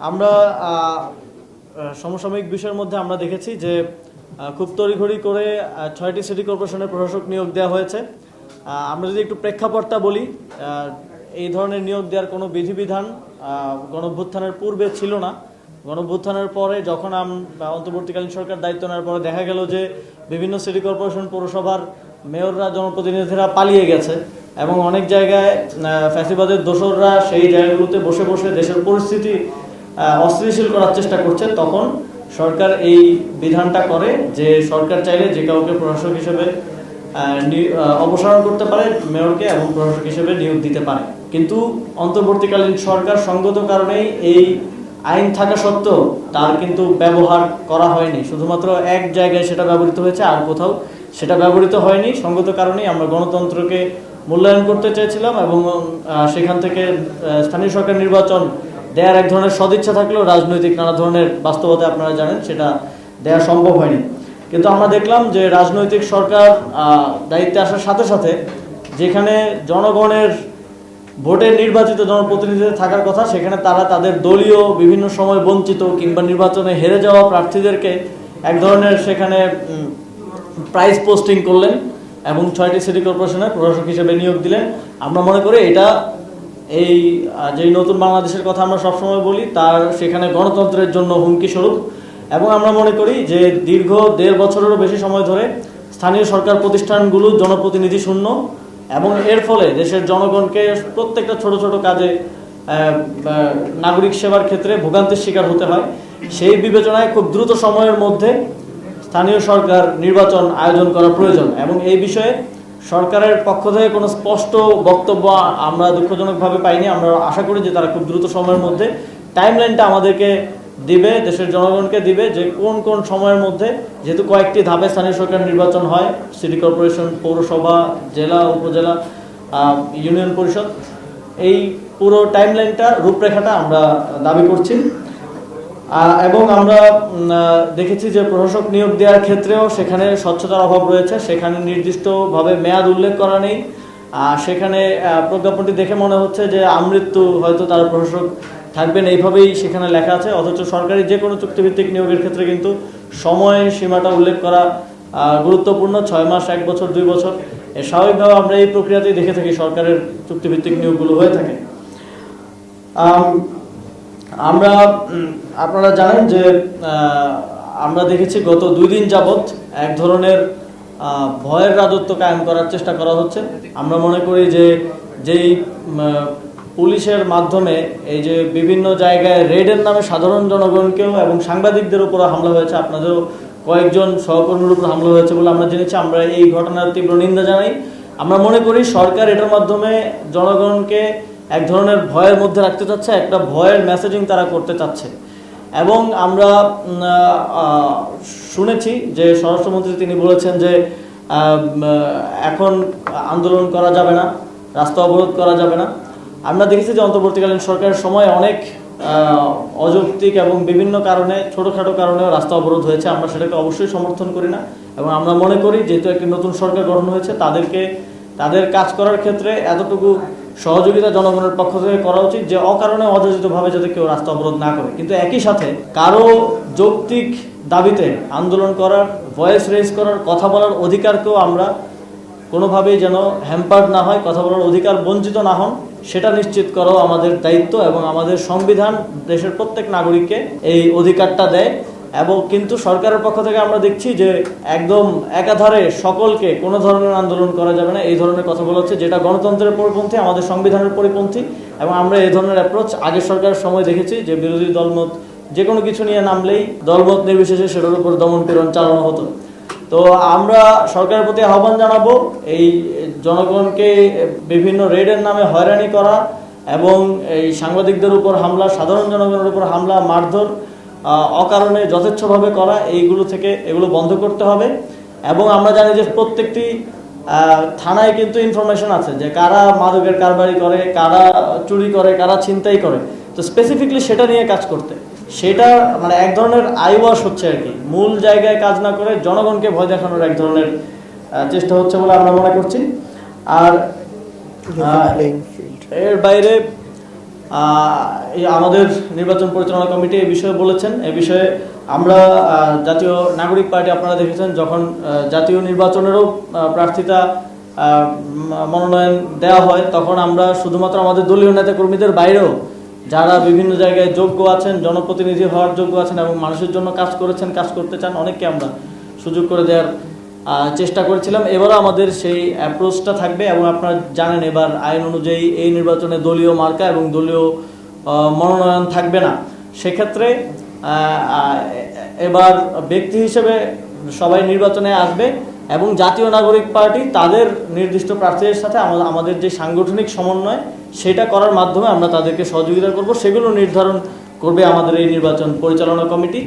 আমরা সমসাময়িক বিষয়ের মধ্যে আমরা দেখেছি যে খুব তড়িঘড়ি করে ৬টি সিটি কর্পোরেশনের প্রশাসক নিয়োগ দেওয়া হয়েছে। আমরা যদি একটু প্রেক্ষাপটটা বলি, এই ধরনের নিয়োগ দেওয়ার কোনো বিধিবিধান গণঅভ্যুত্থানের পূর্বে ছিল না। গণঅভ্যুত্থানের পরে যখন অন্তর্বর্তীকালীন সরকার দায়িত্ব নেওয়ার পরে দেখা গেল যে বিভিন্ন সিটি কর্পোরেশন পৌরসভার মেয়ররা জনপ্রতিনিধিরা পালিয়ে গেছে এবং অনেক জায়গায় ফ্যাসিবাদের দোসররা সেই জায়গাগুলোতে বসে বসে দেশের পরিস্থিতি অস্থিতিশীল করার চেষ্টা করছে। তখন সরকার এই বিধানটা করে যে সরকার চাইলে যে কাউকে প্রশাসক হিসেবে অপসারণ করতে পারে, মেয়রকে, এবং প্রশাসক হিসেবে নিয়োগ দিতে পারে। কিন্তু অন্তর্বর্তীকালীন সরকার সঙ্গত কারণেই এই আইন থাকা সত্ত্বেও তার কিন্তু ব্যবহার করা হয়নি। শুধুমাত্র এক জায়গায় সেটা ব্যবহৃত হয়েছে, আর কোথাও সেটা ব্যবহৃত হয়নি। সঙ্গত কারণেই আমরা গণতন্ত্রকে মূল্যায়ন করতে চেয়েছিলাম এবং সেখান থেকে স্থানীয় সরকার নির্বাচন দেওয়ার এক ধরনের সদিচ্ছা থাকলেও রাজনৈতিক নানা ধরনের বাস্তবতা আপনারা জানেন সেটা দেওয়া সম্ভব হয়নি। কিন্তু আমরা দেখলাম যে রাজনৈতিক সরকার দায়িত্বে আসার সাথে সাথে যেখানে জনগণের ভোটে নির্বাচিত জনপ্রতিনিধিদের থাকার কথা, সেখানে তারা তাদের দলীয় বিভিন্ন সময় বঞ্চিত কিংবা নির্বাচনে হেরে যাওয়া প্রার্থীদেরকে এক ধরনের সেখানে প্রাইজ পোস্টিং করলেন এবং 6টি সিটি কর্পোরেশনের প্রশাসক হিসেবে নিয়োগ দিলেন। আমরা মনে করি এটা এই যে নতুন বাংলাদেশের কথা আমরা সবসময় বলি, তার সেখানে গণতন্ত্রের জন্য হুমকি স্বরূপ। এবং আমরা মনে করি যে দীর্ঘ 1.5 বছরেরও বেশি সময় ধরে স্থানীয় সরকার প্রতিষ্ঠানগুলো জনপ্রতিনিধি শূন্য এবং এর ফলে দেশের জনগণকে প্রত্যেকটা ছোট ছোট কাজে নাগরিক সেবার ক্ষেত্রে ভোগান্তির শিকার হতে হয়। সেই বিবেচনায় খুব দ্রুত সময়ের মধ্যে স্থানীয় সরকার নির্বাচন আয়োজন করা প্রয়োজন এবং এই বিষয়ে সরকারের পক্ষ থেকে কোনো স্পষ্ট বক্তব্য আমরা দুঃখজনকভাবে পাইনি। আমরা আশা করি যে তারা খুব দ্রুত সময়ের মধ্যে টাইমলাইনটা আমাদেরকে দিবে, দেশের জনগণকে দিবে, যে কোন কোন সময়ের মধ্যে, যেহেতু কয়েকটি ধাপে স্থানীয় সরকার নির্বাচন হয়, সিটি কর্পোরেশন, পৌরসভা, জেলা, উপজেলা, ইউনিয়ন পরিষদ, এই পুরো টাইমলাইনটা, রূপরেখাটা আমরা দাবি করছি। এবং আমরা দেখেছি যে প্রশাসক নিয়োগ দেওয়ার ক্ষেত্রেও সেখানে স্বচ্ছতার অভাব রয়েছে। সেখানে নির্দিষ্টভাবে মেয়াদ উল্লেখ করা নেই। সেখানে প্রজ্ঞাপনটি দেখে মনে হচ্ছে যে আমৃত্যু হয়তো তারা প্রশাসক থাকবেন, এইভাবেই সেখানে লেখা আছে। অথচ সরকারি যে কোনো চুক্তিভিত্তিক নিয়োগের ক্ষেত্রে কিন্তু সময় সীমাটা উল্লেখ করা গুরুত্বপূর্ণ। 6 মাস, 1 বছর, 2 বছর, স্বাভাবিকভাবে আমরা এই প্রক্রিয়াতেই দেখে থাকি সরকারের চুক্তিভিত্তিক নিয়োগগুলো হয়ে থাকে। আপনারা জানেন যে আমরা দেখেছি গত 2 দিন যাবৎ এক ধরনের ভয়ের রাজত্ব কায়েম করার চেষ্টা করা হচ্ছে। আমরা মনে করি যে যেই পুলিশের মাধ্যমে এই যে বিভিন্ন জায়গায় রেডের নামে সাধারণ জনগণকেও এবং সাংবাদিকদের উপর হামলা হয়েছে, আপনাদেরও কয়েকজন সহকর্মীর উপর হামলা হয়েছে বলে আমরা জেনেছি। আমরা এই ঘটনার তীব্র নিন্দা জানাই। আমরা মনে করি সরকার এটার মাধ্যমে জনগণকে এক ধরনের ভয়ের মধ্যে রাখতে চাচ্ছে, একটা ভয়ের মেসেজিং তারা করতে চাচ্ছে। এবং আমরা শুনেছি যে স্বরাষ্ট্রমন্ত্রী তিনি বলেছেন যে এখন আন্দোলন করা যাবে না, রাস্তা অবরোধ করা যাবে না। আমরা দেখেছি যে অন্তর্বর্তীকালীন সরকারের সময় অনেক অযৌক্তিক এবং বিভিন্ন কারণে, ছোটোখাটো কারণেও রাস্তা অবরোধ হয়েছে। আমরা সেটাকে অবশ্যই সমর্থন করি না এবং আমরা মনে করি যেহেতু একটি নতুন সরকার গঠন হয়েছে, তাদের কাজ করার ক্ষেত্রে এতটুকু সহযোগিতা জনগণের পক্ষ থেকে করা উচিত যে অকারণে অযাচিতভাবে যাতে কেউ রাস্তা অবরোধ না করে। কিন্তু একই সাথে কারো যৌক্তিক দাবিতে আন্দোলন করার, ভয়েস রেজ করার, কথা বলার অধিকারকেও আমরা কোনোভাবেই যেন হ্যাম্পার্ড না হয়, কথা বলার অধিকার বঞ্চিত না হন, সেটা নিশ্চিত করাও আমাদের দায়িত্ব এবং আমাদের সংবিধান দেশের প্রত্যেক নাগরিককে এই অধিকারটা দেয়। এবং কিন্তু সরকারের পক্ষ থেকে আমরা দেখছি যে একদম একাধারে সকলকে কোনো ধরনের আন্দোলন করা যাবে না, এই ধরনের কথা বলা হচ্ছে, যেটা গণতন্ত্রের পরিপন্থী, আমাদের সংবিধানের পরিপন্থী। এবং আমরা এই ধরনের অ্যাপ্রোচ আগের সরকারের সময় দেখেছি যে বিরোধী দলমত যে কোনো কিছু নিয়ে নামলেই দলমত নির্বিশেষে সেটার উপর দমন পীড়ন চালানো হতো। তো আমরা সরকারের প্রতি আহ্বান জানাবো, এই জনগণকে বিভিন্ন রেডের নামে হয়রানি করা এবং এই সাংবাদিকদের উপর হামলা, সাধারণ জনগণের উপর হামলা, মারধর অকারণে যথেচ্ছভাবে করা, এগুলো বন্ধ করতে হবে। এবং আমরা জানি যে প্রত্যেকটি থানায় কিন্তু ইনফরমেশন আছে যে কারা মাদকের কারবারি করে, কারা চুরি করে, কারা ছিনতাই করে। তো স্পেসিফিকলি সেটা নিয়ে কাজ করতে, সেটা মানে এক ধরনের আইওয়াশ হচ্ছে আর কি, মূল জায়গায় কাজ না করে জনগণকে ভয় দেখানোর এক ধরনের চেষ্টা হচ্ছে বলে আমরা মনে করছি। আর এর বাইরে এই আমাদের নির্বাচন পরিচালনা কমিটি এই বিষয়ে বলেছেন। এই বিষয়ে আমরা জাতীয় নাগরিক পার্টি আপনারা দেখেছেন যখন জাতীয় নির্বাচনেরও প্রার্থিতা মনোনয়ন দেওয়া হয়, তখন আমরা শুধুমাত্র আমাদের দলীয় নেতাকর্মীদের বাইরেও যারা বিভিন্ন জায়গায় যোগ্য আছেন, জনপ্রতিনিধি হওয়ার যোগ্য আছেন এবং মানুষের জন্য কাজ করেছেন, কাজ করতে চান, অনেককে আমরা সুযোগ করে দেওয়ার চেষ্টা করেছিলাম। এবারও আমাদের সেই অ্যাপ্রোচটা থাকবে এবং আপনারা জানেন এবার আইন অনুযায়ী এই নির্বাচনে দলীয় মার্কা এবং দলীয় মনোনয়ন থাকবে না। সেক্ষেত্রে এবার ব্যক্তি হিসেবে সবাই নির্বাচনে আসবে এবং জাতীয় নাগরিক পার্টি তাদের নির্দিষ্ট প্রার্থীদের সাথে আমাদের যে সাংগঠনিক সমন্বয় সেটা করার মাধ্যমে আমরা তাদেরকে সহযোগিতা করব, সেগুলো নির্ধারণ করবে আমাদের এই নির্বাচন পরিচালনা কমিটি।